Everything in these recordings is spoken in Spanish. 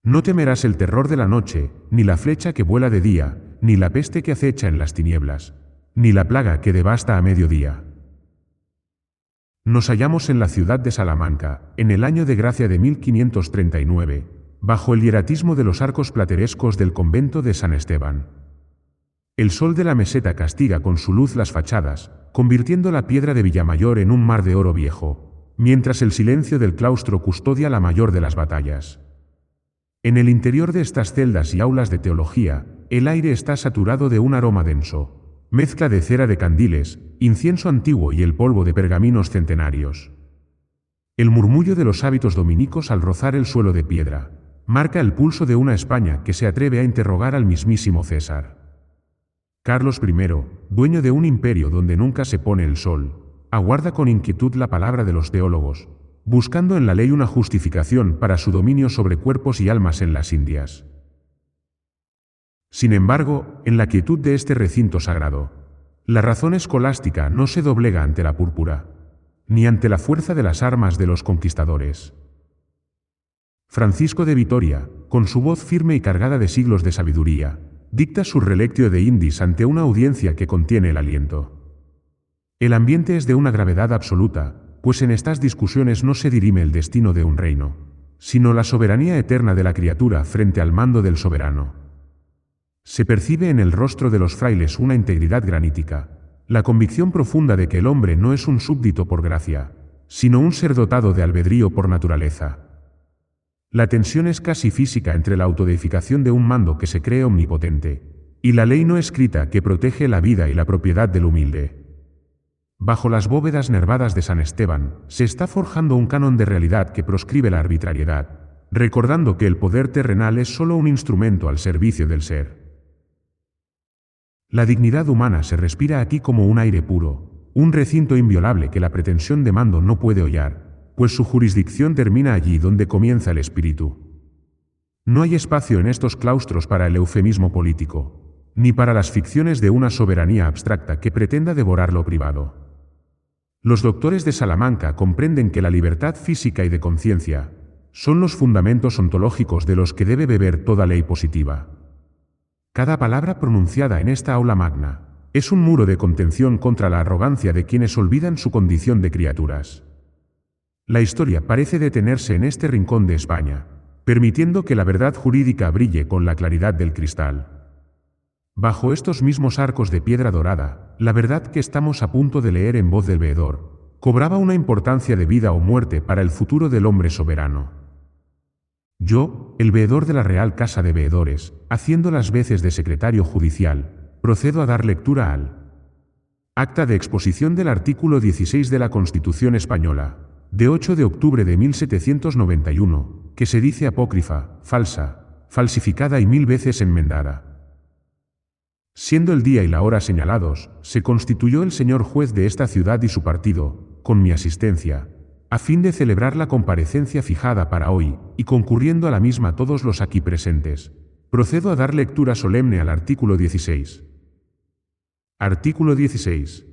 No temerás el terror de la noche, ni la flecha que vuela de día, ni la peste que acecha en las tinieblas, ni la plaga que devasta a mediodía. Nos hallamos en la ciudad de Salamanca, en el año de gracia de 1539, bajo el hieratismo de los arcos platerescos del convento de San Esteban. El sol de la meseta castiga con su luz las fachadas, convirtiendo la piedra de Villamayor en un mar de oro viejo, mientras el silencio del claustro custodia la mayor de las batallas. En el interior de estas celdas y aulas de teología, el aire está saturado de un aroma denso, mezcla de cera de candiles, incienso antiguo y el polvo de pergaminos centenarios. El murmullo de los hábitos dominicos al rozar el suelo de piedra, marca el pulso de una España que se atreve a interrogar al mismísimo César. Carlos I, dueño de un imperio donde nunca se pone el sol, aguarda con inquietud la palabra de los teólogos, buscando en la ley una justificación para su dominio sobre cuerpos y almas en las Indias. Sin embargo, en la quietud de este recinto sagrado, la razón escolástica no se doblega ante la púrpura, ni ante la fuerza de las armas de los conquistadores. Francisco de Vitoria, con su voz firme y cargada de siglos de sabiduría, dicta su relectio de Indis ante una audiencia que contiene el aliento. El ambiente es de una gravedad absoluta, pues en estas discusiones no se dirime el destino de un reino, sino la soberanía eterna de la criatura frente al mando del soberano. Se percibe en el rostro de los frailes una integridad granítica, la convicción profunda de que el hombre no es un súbdito por gracia, sino un ser dotado de albedrío por naturaleza. La tensión es casi física entre la autodeificación de un mando que se cree omnipotente, y la ley no escrita que protege la vida y la propiedad del humilde. Bajo las bóvedas nervadas de San Esteban, se está forjando un canon de realidad que proscribe la arbitrariedad, recordando que el poder terrenal es solo un instrumento al servicio del ser. La dignidad humana se respira aquí como un aire puro, un recinto inviolable que la pretensión de mando no puede hollar, pues su jurisdicción termina allí donde comienza el espíritu. No hay espacio en estos claustros para el eufemismo político, ni para las ficciones de una soberanía abstracta que pretenda devorar lo privado. Los doctores de Salamanca comprenden que la libertad física y de conciencia son los fundamentos ontológicos de los que debe beber toda ley positiva. Cada palabra pronunciada en esta aula magna es un muro de contención contra la arrogancia de quienes olvidan su condición de criaturas. La historia parece detenerse en este rincón de España, permitiendo que la verdad jurídica brille con la claridad del cristal. Bajo estos mismos arcos de piedra dorada, la verdad que estamos a punto de leer en voz del veedor, cobraba una importancia de vida o muerte para el futuro del hombre soberano. Yo, el veedor de la Real Casa de Veedores, haciendo las veces de secretario judicial, procedo a dar lectura al acta de exposición del artículo 16 de la Constitución Española, de 8 de octubre de 1791, que se dice apócrifa, falsa, falsificada y 1000 veces enmendada. Siendo el día y la hora señalados, se constituyó el señor juez de esta ciudad y su partido, con mi asistencia, a fin de celebrar la comparecencia fijada para hoy, y concurriendo a la misma todos los aquí presentes, procedo a dar lectura solemne al artículo 16. Artículo 16.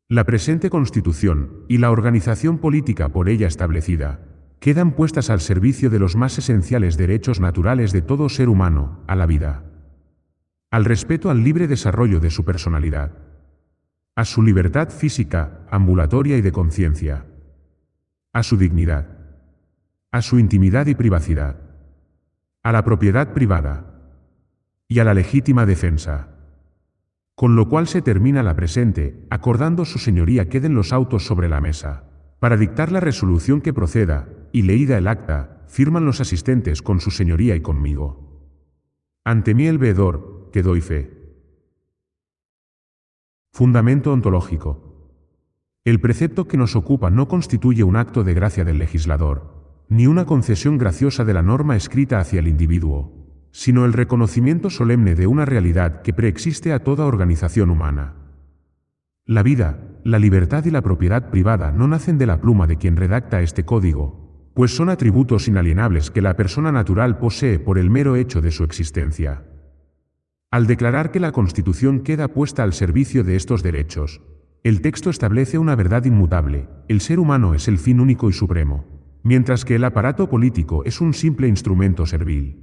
La presente Constitución, y la organización política por ella establecida, quedan puestas al servicio de los más esenciales derechos naturales de todo ser humano, a la vida, al respeto al libre desarrollo de su personalidad, a su libertad física, ambulatoria y de conciencia, a su dignidad, a su intimidad y privacidad, a la propiedad privada y a la legítima defensa. Con lo cual se termina la presente, acordando su señoría queden los autos sobre la mesa, para dictar la resolución que proceda, y leída el acta, firman los asistentes con su señoría y conmigo. Ante mí el veedor, que doy fe. Fundamento ontológico. El precepto que nos ocupa no constituye un acto de gracia del legislador, ni una concesión graciosa de la norma escrita hacia el individuo, sino el reconocimiento solemne de una realidad que preexiste a toda organización humana. La vida, la libertad y la propiedad privada no nacen de la pluma de quien redacta este código, pues son atributos inalienables que la persona natural posee por el mero hecho de su existencia. Al declarar que la Constitución queda puesta al servicio de estos derechos, el texto establece una verdad inmutable: el ser humano es el fin único y supremo, mientras que el aparato político es un simple instrumento servil.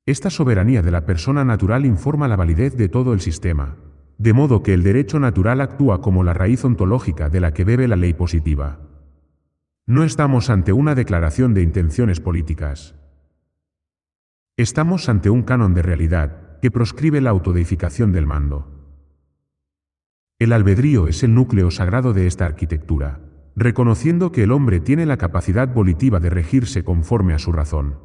Esta soberanía de la persona natural informa la validez de todo el sistema, de modo que el derecho natural actúa como la raíz ontológica de la que bebe la ley positiva. No estamos ante una declaración de intenciones políticas. Estamos ante un canon de realidad que proscribe la autodeificación del mando. El albedrío es el núcleo sagrado de esta arquitectura, reconociendo que el hombre tiene la capacidad volitiva de regirse conforme a su razón.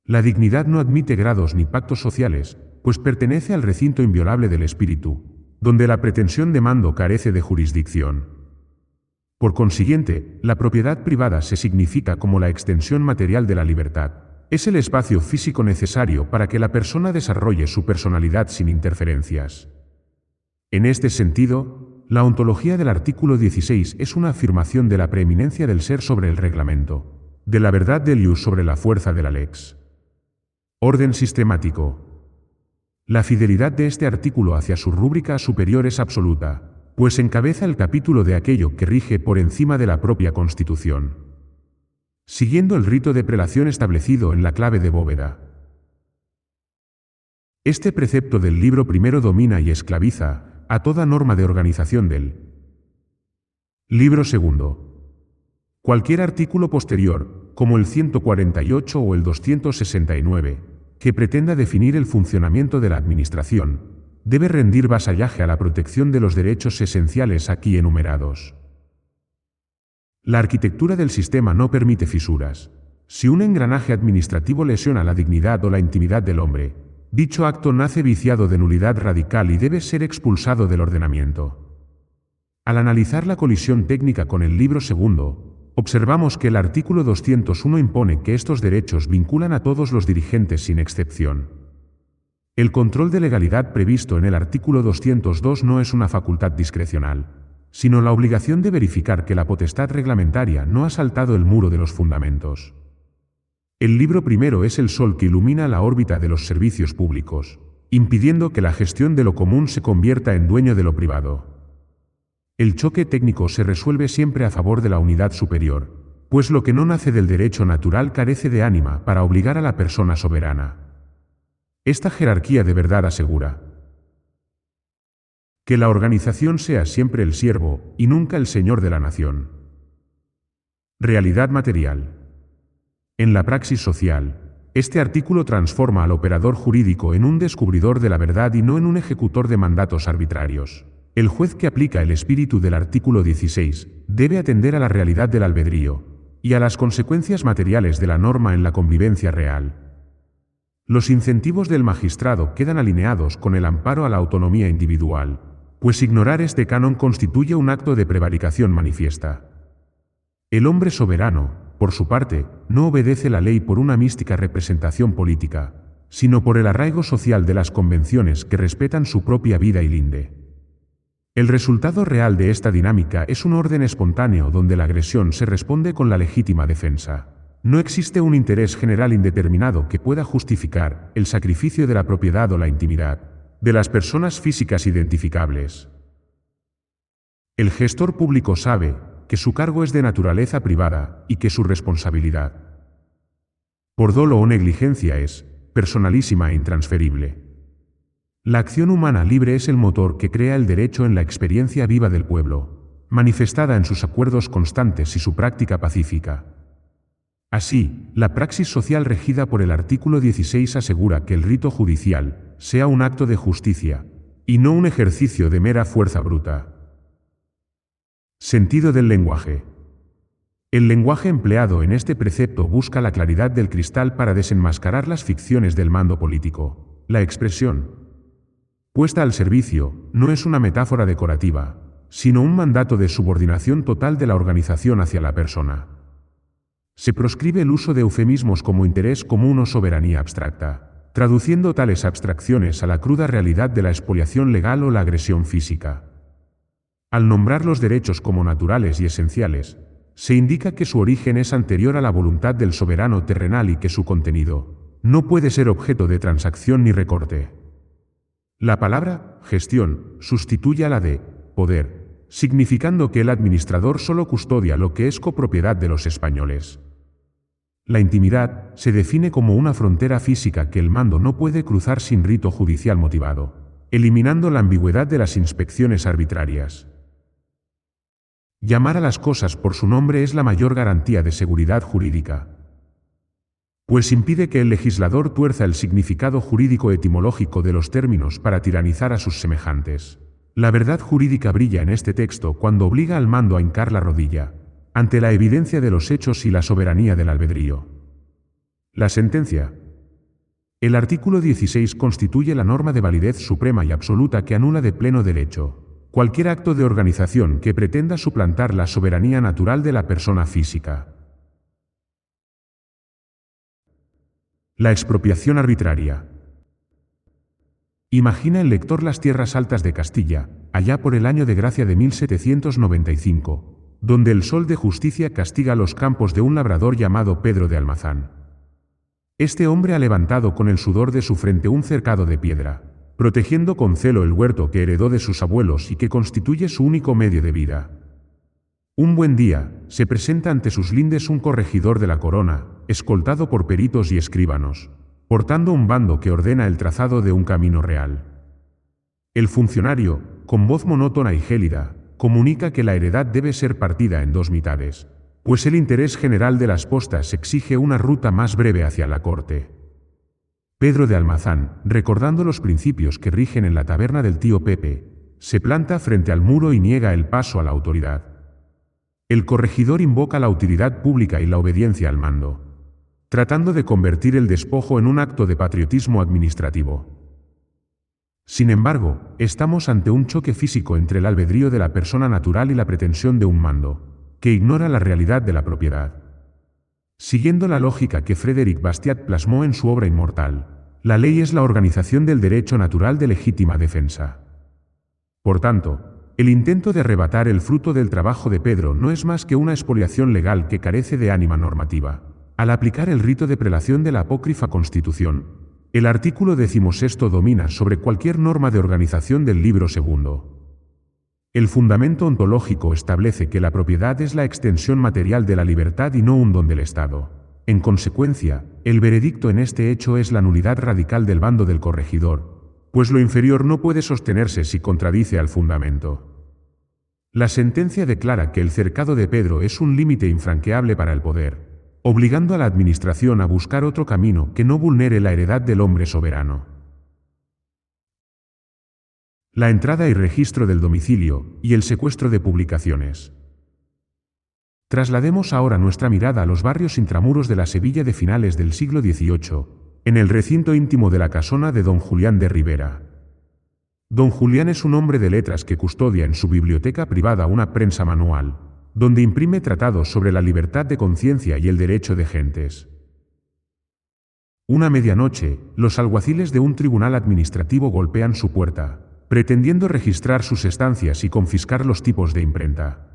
La dignidad no admite grados ni pactos sociales, pues pertenece al recinto inviolable del espíritu, donde la pretensión de mando carece de jurisdicción. Por consiguiente, la propiedad privada se significa como la extensión material de la libertad. Es el espacio físico necesario para que la persona desarrolle su personalidad sin interferencias. En este sentido, la ontología del artículo 16 es una afirmación de la preeminencia del ser sobre el reglamento, de la verdad del ius sobre la fuerza de la lex. Orden sistemático. La fidelidad de este artículo hacia su rúbrica superior es absoluta, pues encabeza el capítulo de aquello que rige por encima de la propia Constitución, siguiendo el rito de prelación establecido en la clave de bóveda. Este precepto del libro primero domina y esclaviza a toda norma de organización del libro segundo. Cualquier artículo posterior, como el 148 o el 269, que pretenda definir el funcionamiento de la administración, debe rendir vasallaje a la protección de los derechos esenciales aquí enumerados. La arquitectura del sistema no permite fisuras. Si un engranaje administrativo lesiona la dignidad o la intimidad del hombre, dicho acto nace viciado de nulidad radical y debe ser expulsado del ordenamiento. Al analizar la colisión técnica con el libro segundo, observamos que el artículo 201 impone que estos derechos vinculan a todos los dirigentes sin excepción. El control de legalidad previsto en el artículo 202 no es una facultad discrecional, sino la obligación de verificar que la potestad reglamentaria no ha saltado el muro de los fundamentos. El libro primero es el sol que ilumina la órbita de los servicios públicos, impidiendo que la gestión de lo común se convierta en dueño de lo privado. El choque técnico se resuelve siempre a favor de la unidad superior, pues lo que no nace del derecho natural carece de ánima para obligar a la persona soberana. Esta jerarquía de verdad asegura que la organización sea siempre el siervo y nunca el señor de la nación. Realidad material. En la praxis social, este artículo transforma al operador jurídico en un descubridor de la verdad y no en un ejecutor de mandatos arbitrarios. El juez que aplica el espíritu del artículo 16 debe atender a la realidad del albedrío y a las consecuencias materiales de la norma en la convivencia real. Los incentivos del magistrado quedan alineados con el amparo a la autonomía individual, pues ignorar este canon constituye un acto de prevaricación manifiesta. El hombre soberano, por su parte, no obedece la ley por una mística representación política, sino por el arraigo social de las convenciones que respetan su propia vida y linde. El resultado real de esta dinámica es un orden espontáneo donde la agresión se responde con la legítima defensa. No existe un interés general indeterminado que pueda justificar el sacrificio de la propiedad o la intimidad de las personas físicas identificables. El gestor público sabe que su cargo es de naturaleza privada y que su responsabilidad, por dolo o negligencia, es personalísima e intransferible. La acción humana libre es el motor que crea el derecho en la experiencia viva del pueblo, manifestada en sus acuerdos constantes y su práctica pacífica. Así, la praxis social regida por el artículo 16 asegura que el rito judicial sea un acto de justicia, y no un ejercicio de mera fuerza bruta. Sentido del lenguaje. El lenguaje empleado en este precepto busca la claridad del cristal para desenmascarar las ficciones del mando político. La expresión puesta al servicio no es una metáfora decorativa, sino un mandato de subordinación total de la organización hacia la persona. Se proscribe el uso de eufemismos como interés común o soberanía abstracta, traduciendo tales abstracciones a la cruda realidad de la expoliación legal o la agresión física. Al nombrar los derechos como naturales y esenciales, se indica que su origen es anterior a la voluntad del soberano terrenal y que su contenido no puede ser objeto de transacción ni recorte. La palabra gestión sustituye a la de poder, significando que el administrador solo custodia lo que es copropiedad de los españoles. La intimidad se define como una frontera física que el mando no puede cruzar sin rito judicial motivado, eliminando la ambigüedad de las inspecciones arbitrarias. Llamar a las cosas por su nombre es la mayor garantía de seguridad jurídica, pues impide que el legislador tuerza el significado jurídico etimológico de los términos para tiranizar a sus semejantes. La verdad jurídica brilla en este texto cuando obliga al mando a hincar la rodilla, ante la evidencia de los hechos y la soberanía del albedrío. La sentencia. El artículo 16 constituye la norma de validez suprema y absoluta que anula de pleno derecho cualquier acto de organización que pretenda suplantar la soberanía natural de la persona física. La expropiación arbitraria. Imagina el lector las tierras altas de Castilla, allá por el año de gracia de 1795, donde el sol de justicia castiga los campos de un labrador llamado Pedro de Almazán. Este hombre ha levantado con el sudor de su frente un cercado de piedra, protegiendo con celo el huerto que heredó de sus abuelos y que constituye su único medio de vida. Un buen día, se presenta ante sus lindes un corregidor de la corona, escoltado por peritos y escribanos, portando un bando que ordena el trazado de un camino real. El funcionario, con voz monótona y gélida, comunica que la heredad debe ser partida en dos mitades, pues el interés general de las postas exige una ruta más breve hacia la corte. Pedro de Almazán, recordando los principios que rigen en la taberna del tío Pepe, se planta frente al muro y niega el paso a la autoridad. El corregidor invoca la utilidad pública y la obediencia al mando, tratando de convertir el despojo en un acto de patriotismo administrativo. Sin embargo, estamos ante un choque físico entre el albedrío de la persona natural y la pretensión de un mando, que ignora la realidad de la propiedad. Siguiendo la lógica que Frédéric Bastiat plasmó en su obra inmortal, la ley es la organización del derecho natural de legítima defensa. Por tanto, el intento de arrebatar el fruto del trabajo de Pedro no es más que una expoliación legal que carece de ánima normativa. Al aplicar el rito de prelación de la apócrifa Constitución, el artículo 16 domina sobre cualquier norma de organización del libro segundo. El fundamento ontológico establece que la propiedad es la extensión material de la libertad y no un don del Estado. En consecuencia, el veredicto en este hecho es la nulidad radical del bando del corregidor, pues lo inferior no puede sostenerse si contradice al fundamento. La sentencia declara que el cercado de Pedro es un límite infranqueable para el poder, obligando a la administración a buscar otro camino que no vulnere la heredad del hombre soberano. La entrada y registro del domicilio y el secuestro de publicaciones. Traslademos ahora nuestra mirada a los barrios intramuros de la Sevilla de finales del siglo XVIII, en el recinto íntimo de la casona de don Julián de Ribera. Don Julián es un hombre de letras que custodia en su biblioteca privada una prensa manual, donde imprime tratados sobre la libertad de conciencia y el derecho de gentes. Una medianoche, los alguaciles de un tribunal administrativo golpean su puerta, pretendiendo registrar sus estancias y confiscar los tipos de imprenta.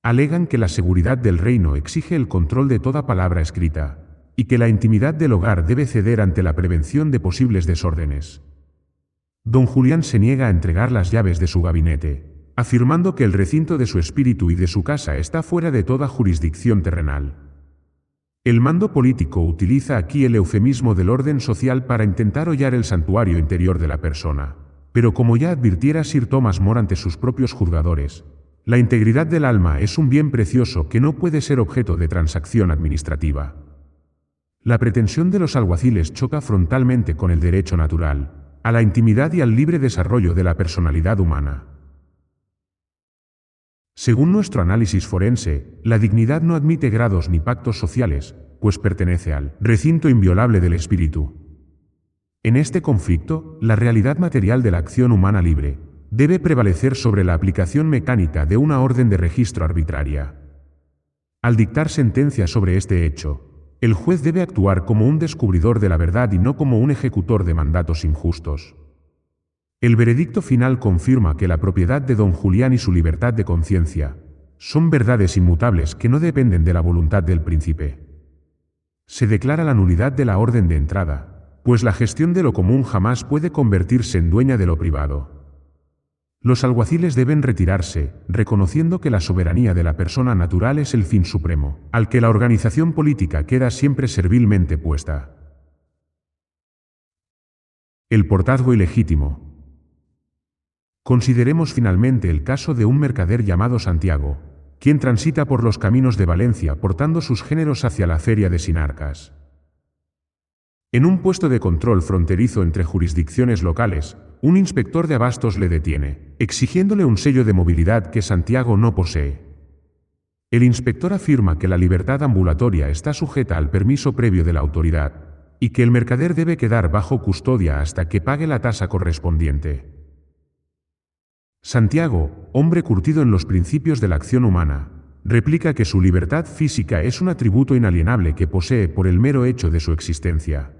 Alegan que la seguridad del reino exige el control de toda palabra escrita, y que la intimidad del hogar debe ceder ante la prevención de posibles desórdenes. Don Julián se niega a entregar las llaves de su gabinete, afirmando que el recinto de su espíritu y de su casa está fuera de toda jurisdicción terrenal. El mando político utiliza aquí el eufemismo del orden social para intentar hollar el santuario interior de la persona, pero como ya advirtiera Sir Thomas More ante sus propios juzgadores, la integridad del alma es un bien precioso que no puede ser objeto de transacción administrativa. La pretensión de los alguaciles choca frontalmente con el derecho natural, a la intimidad y al libre desarrollo de la personalidad humana. Según nuestro análisis forense, la dignidad no admite grados ni pactos sociales, pues pertenece al recinto inviolable del espíritu. En este conflicto, la realidad material de la acción humana libre debe prevalecer sobre la aplicación mecánica de una orden de registro arbitraria. Al dictar sentencia sobre este hecho, el juez debe actuar como un descubridor de la verdad y no como un ejecutor de mandatos injustos. El veredicto final confirma que la propiedad de don Julián y su libertad de conciencia son verdades inmutables que no dependen de la voluntad del príncipe. Se declara la nulidad de la orden de entrada, pues la gestión de lo común jamás puede convertirse en dueña de lo privado. Los alguaciles deben retirarse, reconociendo que la soberanía de la persona natural es el fin supremo, al que la organización política queda siempre servilmente puesta. El portazgo ilegítimo. Consideremos finalmente el caso de un mercader llamado Santiago, quien transita por los caminos de Valencia portando sus géneros hacia la feria de Sinarcas. En un puesto de control fronterizo entre jurisdicciones locales, un inspector de abastos le detiene, exigiéndole un sello de movilidad que Santiago no posee. El inspector afirma que la libertad ambulatoria está sujeta al permiso previo de la autoridad, y que el mercader debe quedar bajo custodia hasta que pague la tasa correspondiente. Santiago, hombre curtido en los principios de la acción humana, replica que su libertad física es un atributo inalienable que posee por el mero hecho de su existencia.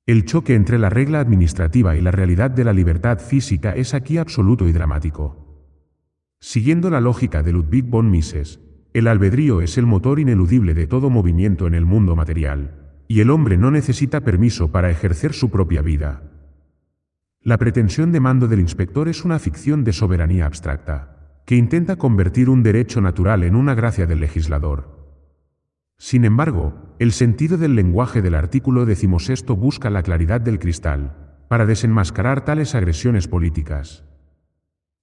El choque entre la regla administrativa y la realidad de la libertad física es aquí absoluto y dramático. Siguiendo la lógica de Ludwig von Mises, el albedrío es el motor ineludible de todo movimiento en el mundo material, y el hombre no necesita permiso para ejercer su propia vida. La pretensión de mando del inspector es una ficción de soberanía abstracta, que intenta convertir un derecho natural en una gracia del legislador. Sin embargo, el sentido del lenguaje del artículo 16 busca la claridad del cristal, para desenmascarar tales agresiones políticas.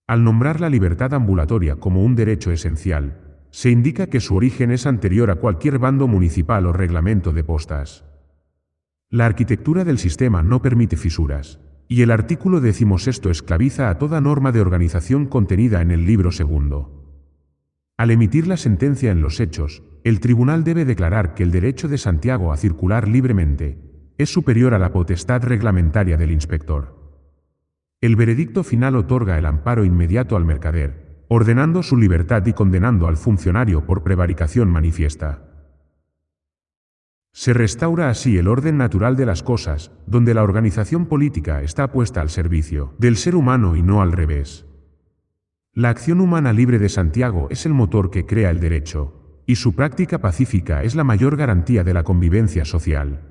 Al nombrar la libertad ambulatoria como un derecho esencial, se indica que su origen es anterior a cualquier bando municipal o reglamento de postas. La arquitectura del sistema no permite fisuras, y el artículo 16 esclaviza a toda norma de organización contenida en el libro segundo. Al emitir la sentencia en los hechos, el tribunal debe declarar que el derecho de Santiago a circular libremente es superior a la potestad reglamentaria del inspector. El veredicto final otorga el amparo inmediato al mercader, ordenando su libertad y condenando al funcionario por prevaricación manifiesta. Se restaura así el orden natural de las cosas, donde la organización política está puesta al servicio del ser humano y no al revés. La acción humana libre de Santiago es el motor que crea el derecho, y su práctica pacífica es la mayor garantía de la convivencia social.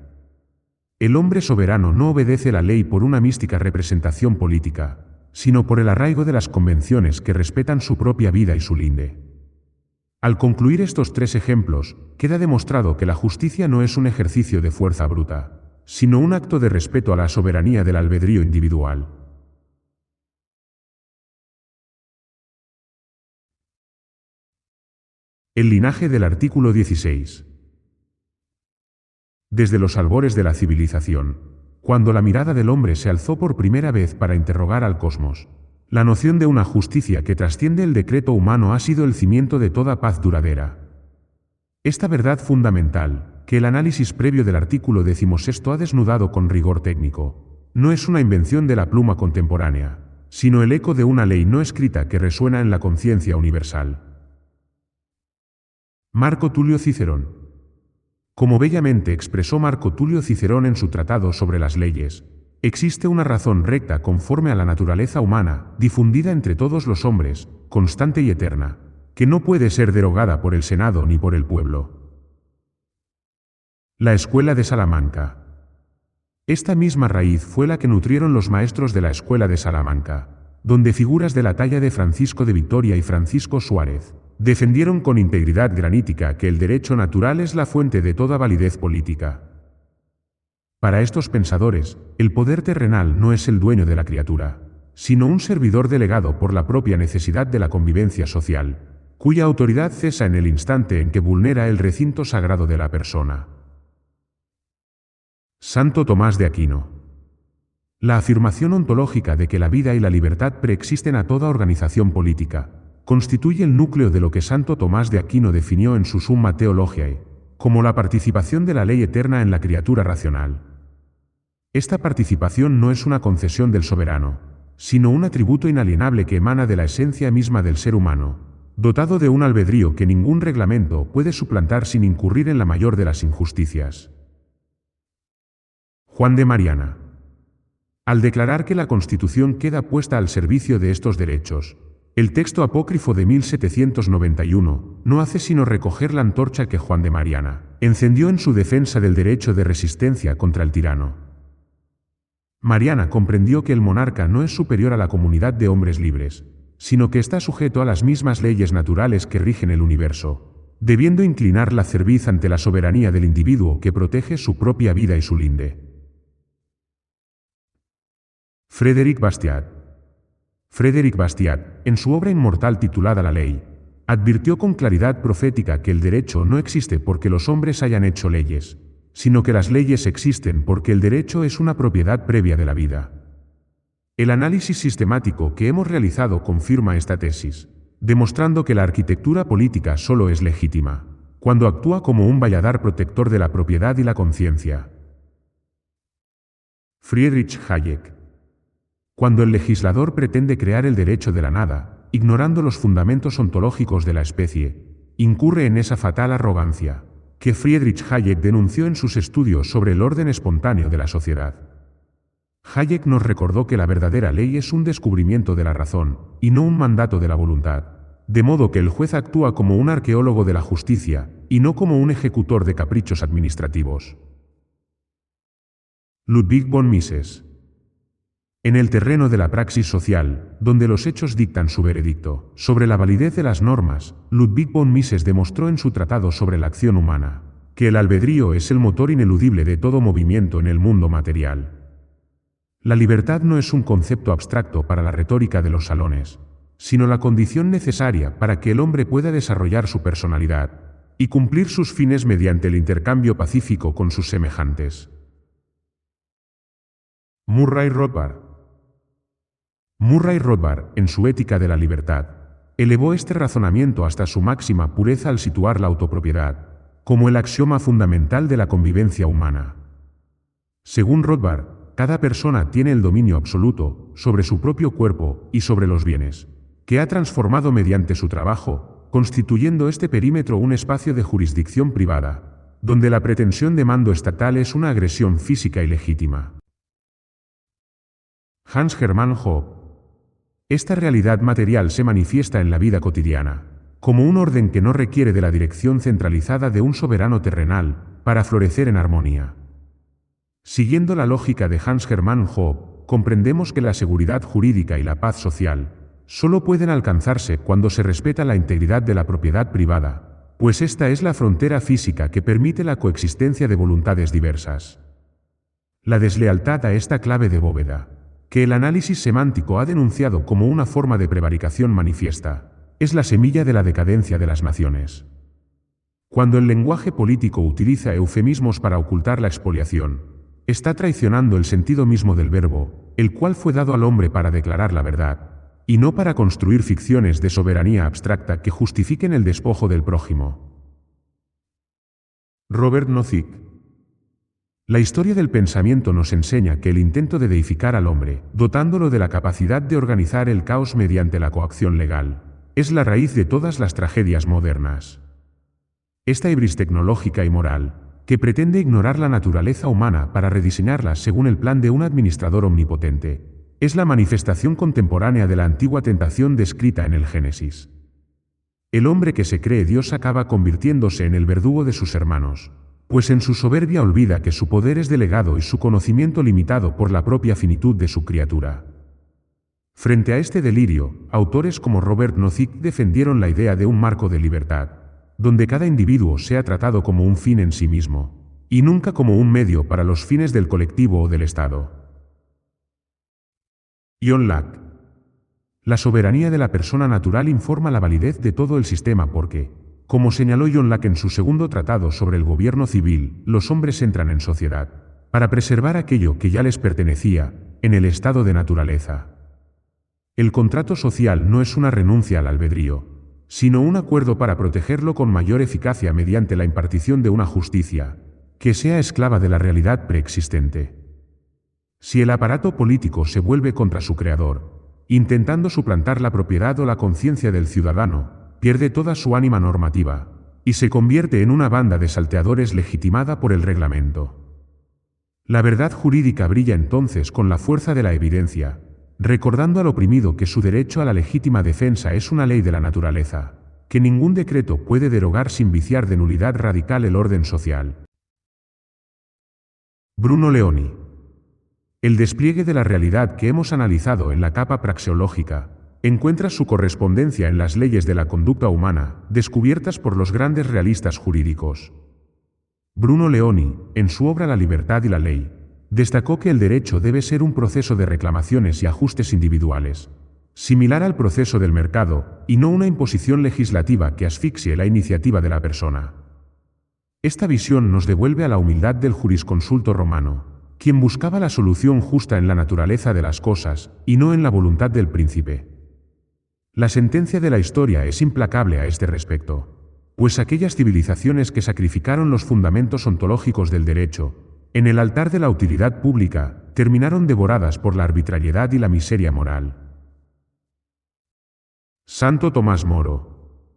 El hombre soberano no obedece la ley por una mística representación política, sino por el arraigo de las convenciones que respetan su propia vida y su linde. Al concluir estos tres ejemplos, queda demostrado que la justicia no es un ejercicio de fuerza bruta, sino un acto de respeto a la soberanía del albedrío individual. El linaje del artículo 16. Desde los albores de la civilización, cuando la mirada del hombre se alzó por primera vez para interrogar al cosmos, la noción de una justicia que trasciende el decreto humano ha sido el cimiento de toda paz duradera. Esta verdad fundamental, que el análisis previo del artículo 16 ha desnudado con rigor técnico, no es una invención de la pluma contemporánea, sino el eco de una ley no escrita que resuena en la conciencia universal. Marco Tulio Cicerón. Como bellamente expresó Marco Tulio Cicerón en su tratado sobre las leyes, existe una razón recta conforme a la naturaleza humana, difundida entre todos los hombres, constante y eterna, que no puede ser derogada por el Senado ni por el pueblo. La Escuela de Salamanca. Esta misma raíz fue la que nutrieron los maestros de la Escuela de Salamanca, donde figuras de la talla de Francisco de Vitoria y Francisco Suárez defendieron con integridad granítica que el derecho natural es la fuente de toda validez política. Para estos pensadores, el poder terrenal no es el dueño de la criatura, sino un servidor delegado por la propia necesidad de la convivencia social, cuya autoridad cesa en el instante en que vulnera el recinto sagrado de la persona. Santo Tomás de Aquino. La afirmación ontológica de que la vida y la libertad preexisten a toda organización política constituye el núcleo de lo que Santo Tomás de Aquino definió en su Summa Theologiae como la participación de la ley eterna en la criatura racional. Esta participación no es una concesión del soberano, sino un atributo inalienable que emana de la esencia misma del ser humano, dotado de un albedrío que ningún reglamento puede suplantar sin incurrir en la mayor de las injusticias. Juan de Mariana. Al declarar que la Constitución queda puesta al servicio de estos derechos, el texto apócrifo de 1791 no hace sino recoger la antorcha que Juan de Mariana encendió en su defensa del derecho de resistencia contra el tirano. Mariana comprendió que el monarca no es superior a la comunidad de hombres libres, sino que está sujeto a las mismas leyes naturales que rigen el universo, debiendo inclinar la cerviz ante la soberanía del individuo que protege su propia vida y su linde. Frédéric Bastiat. Frédéric Bastiat, en su obra inmortal titulada La Ley, advirtió con claridad profética que el derecho no existe porque los hombres hayan hecho leyes, sino que las leyes existen porque el derecho es una propiedad previa de la vida. El análisis sistemático que hemos realizado confirma esta tesis, demostrando que la arquitectura política solo es legítima cuando actúa como un valladar protector de la propiedad y la conciencia. Friedrich Hayek. Cuando el legislador pretende crear el derecho de la nada, ignorando los fundamentos ontológicos de la especie, incurre en esa fatal arrogancia que Friedrich Hayek denunció en sus estudios sobre el orden espontáneo de la sociedad. Hayek nos recordó que la verdadera ley es un descubrimiento de la razón, y no un mandato de la voluntad, de modo que el juez actúa como un arqueólogo de la justicia, y no como un ejecutor de caprichos administrativos. Ludwig von Mises. En el terreno de la praxis social, donde los hechos dictan su veredicto sobre la validez de las normas, Ludwig von Mises demostró en su tratado sobre la acción humana que el albedrío es el motor ineludible de todo movimiento en el mundo material. La libertad no es un concepto abstracto para la retórica de los salones, sino la condición necesaria para que el hombre pueda desarrollar su personalidad y cumplir sus fines mediante el intercambio pacífico con sus semejantes. Murray Rothbard. Murray Rothbard, en su Ética de la Libertad, elevó este razonamiento hasta su máxima pureza al situar la autopropiedad como el axioma fundamental de la convivencia humana. Según Rothbard, cada persona tiene el dominio absoluto sobre su propio cuerpo y sobre los bienes, que ha transformado mediante su trabajo, constituyendo este perímetro un espacio de jurisdicción privada, donde la pretensión de mando estatal es una agresión física y legítima. Hans Hermann Hoppe. Esta realidad material se manifiesta en la vida cotidiana, como un orden que no requiere de la dirección centralizada de un soberano terrenal, para florecer en armonía. Siguiendo la lógica de Hans Hermann Hoppe, comprendemos que la seguridad jurídica y la paz social solo pueden alcanzarse cuando se respeta la integridad de la propiedad privada, pues esta es la frontera física que permite la coexistencia de voluntades diversas. La deslealtad a esta clave de bóveda, que el análisis semántico ha denunciado como una forma de prevaricación manifiesta, es la semilla de la decadencia de las naciones. Cuando el lenguaje político utiliza eufemismos para ocultar la expoliación, está traicionando el sentido mismo del verbo, el cual fue dado al hombre para declarar la verdad, y no para construir ficciones de soberanía abstracta que justifiquen el despojo del prójimo. Robert Nozick. La historia del pensamiento nos enseña que el intento de deificar al hombre, dotándolo de la capacidad de organizar el caos mediante la coacción legal, es la raíz de todas las tragedias modernas. Esta ibris tecnológica y moral, que pretende ignorar la naturaleza humana para rediseñarla según el plan de un administrador omnipotente, es la manifestación contemporánea de la antigua tentación descrita en el Génesis. El hombre que se cree Dios acaba convirtiéndose en el verdugo de sus hermanos, pues en su soberbia olvida que su poder es delegado y su conocimiento limitado por la propia finitud de su criatura. Frente a este delirio, autores como Robert Nozick defendieron la idea de un marco de libertad, donde cada individuo sea tratado como un fin en sí mismo, y nunca como un medio para los fines del colectivo o del Estado. John Locke. La soberanía de la persona natural informa la validez de todo el sistema porque, como señaló John Locke en su segundo tratado sobre el gobierno civil, los hombres entran en sociedad para preservar aquello que ya les pertenecía, en el estado de naturaleza. El contrato social no es una renuncia al albedrío, sino un acuerdo para protegerlo con mayor eficacia mediante la impartición de una justicia que sea esclava de la realidad preexistente. Si el aparato político se vuelve contra su creador, intentando suplantar la propiedad o la conciencia del ciudadano, pierde toda su ánima normativa, y se convierte en una banda de salteadores legitimada por el reglamento. La verdad jurídica brilla entonces con la fuerza de la evidencia, recordando al oprimido que su derecho a la legítima defensa es una ley de la naturaleza, que ningún decreto puede derogar sin viciar de nulidad radical el orden social. Bruno Leoni. El despliegue de la realidad que hemos analizado en la capa praxeológica encuentra su correspondencia en las leyes de la conducta humana, descubiertas por los grandes realistas jurídicos. Bruno Leoni, en su obra La libertad y la ley, destacó que el derecho debe ser un proceso de reclamaciones y ajustes individuales, similar al proceso del mercado, y no una imposición legislativa que asfixie la iniciativa de la persona. Esta visión nos devuelve a la humildad del jurisconsulto romano, quien buscaba la solución justa en la naturaleza de las cosas, y no en la voluntad del príncipe. La sentencia de la historia es implacable a este respecto, pues aquellas civilizaciones que sacrificaron los fundamentos ontológicos del derecho, en el altar de la utilidad pública, terminaron devoradas por la arbitrariedad y la miseria moral. Santo Tomás Moro.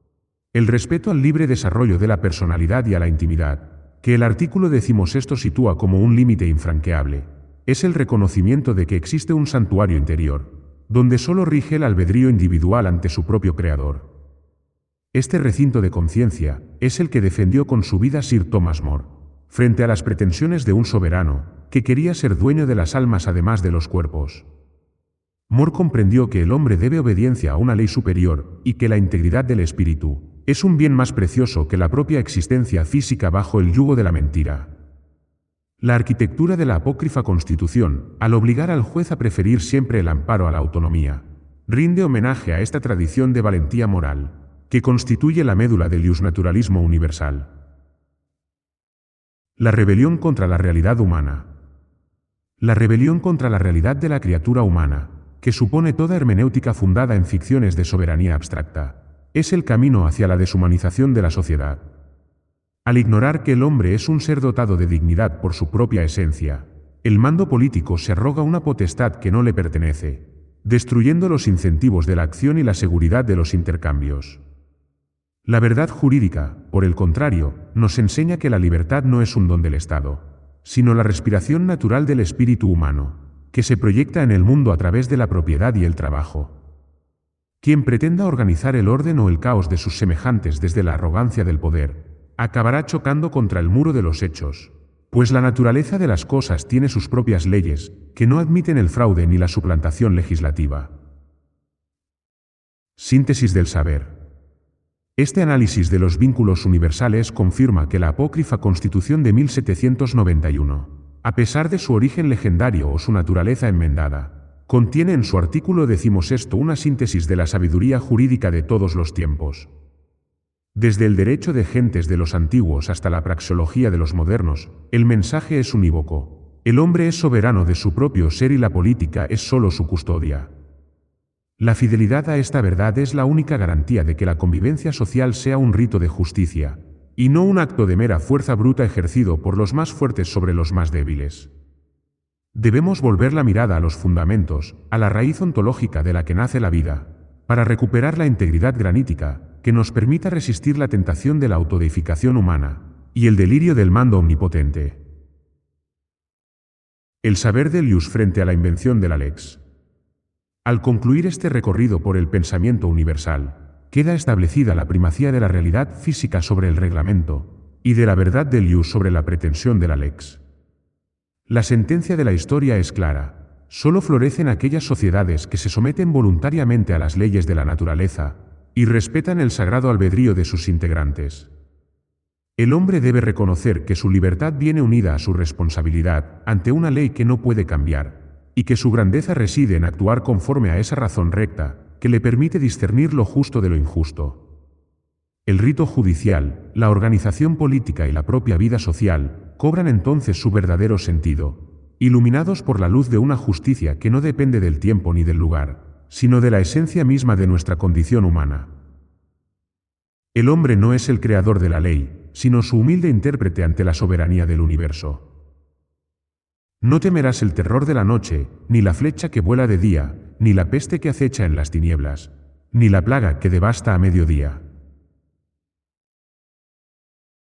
El respeto al libre desarrollo de la personalidad y a la intimidad, que el artículo 16 sitúa como un límite infranqueable, es el reconocimiento de que existe un santuario interior, donde solo rige el albedrío individual ante su propio creador. Este recinto de conciencia es el que defendió con su vida Sir Thomas More, frente a las pretensiones de un soberano, que quería ser dueño de las almas además de los cuerpos. More comprendió que el hombre debe obediencia a una ley superior, y que la integridad del espíritu es un bien más precioso que la propia existencia física bajo el yugo de la mentira. La arquitectura de la apócrifa Constitución, al obligar al juez a preferir siempre el amparo a la autonomía, rinde homenaje a esta tradición de valentía moral, que constituye la médula del iusnaturalismo universal. La rebelión contra la realidad humana. La rebelión contra la realidad de la criatura humana, que supone toda hermenéutica fundada en ficciones de soberanía abstracta, es el camino hacia la deshumanización de la sociedad. Al ignorar que el hombre es un ser dotado de dignidad por su propia esencia, el mando político se arroga una potestad que no le pertenece, destruyendo los incentivos de la acción y la seguridad de los intercambios. La verdad jurídica, por el contrario, nos enseña que la libertad no es un don del Estado, sino la respiración natural del espíritu humano, que se proyecta en el mundo a través de la propiedad y el trabajo. Quien pretenda organizar el orden o el caos de sus semejantes desde la arrogancia del poder, acabará chocando contra el muro de los hechos, pues la naturaleza de las cosas tiene sus propias leyes, que no admiten el fraude ni la suplantación legislativa. Síntesis del saber. Este análisis de los vínculos universales confirma que la apócrifa Constitución de 1791, a pesar de su origen legendario o su naturaleza enmendada, contiene en su artículo 16 una síntesis de la sabiduría jurídica de todos los tiempos. Desde el derecho de gentes de los antiguos hasta la praxeología de los modernos, el mensaje es unívoco. El hombre es soberano de su propio ser y la política es solo su custodia. La fidelidad a esta verdad es la única garantía de que la convivencia social sea un rito de justicia, y no un acto de mera fuerza bruta ejercido por los más fuertes sobre los más débiles. Debemos volver la mirada a los fundamentos, a la raíz ontológica de la que nace la vida, para recuperar la integridad granítica, que nos permita resistir la tentación de la autodeificación humana, y el delirio del mando omnipotente. El saber del ius frente a la invención de la lex. Al concluir este recorrido por el pensamiento universal, queda establecida la primacía de la realidad física sobre el reglamento, y de la verdad del ius sobre la pretensión de la lex. La sentencia de la historia es clara: solo florecen aquellas sociedades que se someten voluntariamente a las leyes de la naturaleza y respetan el sagrado albedrío de sus integrantes. El hombre debe reconocer que su libertad viene unida a su responsabilidad ante una ley que no puede cambiar, y que su grandeza reside en actuar conforme a esa razón recta que le permite discernir lo justo de lo injusto. El rito judicial, la organización política y la propia vida social cobran entonces su verdadero sentido, iluminados por la luz de una justicia que no depende del tiempo ni del lugar, sino de la esencia misma de nuestra condición humana. El hombre no es el creador de la ley, sino su humilde intérprete ante la soberanía del universo. No temerás el terror de la noche, ni la flecha que vuela de día, ni la peste que acecha en las tinieblas, ni la plaga que devasta a mediodía.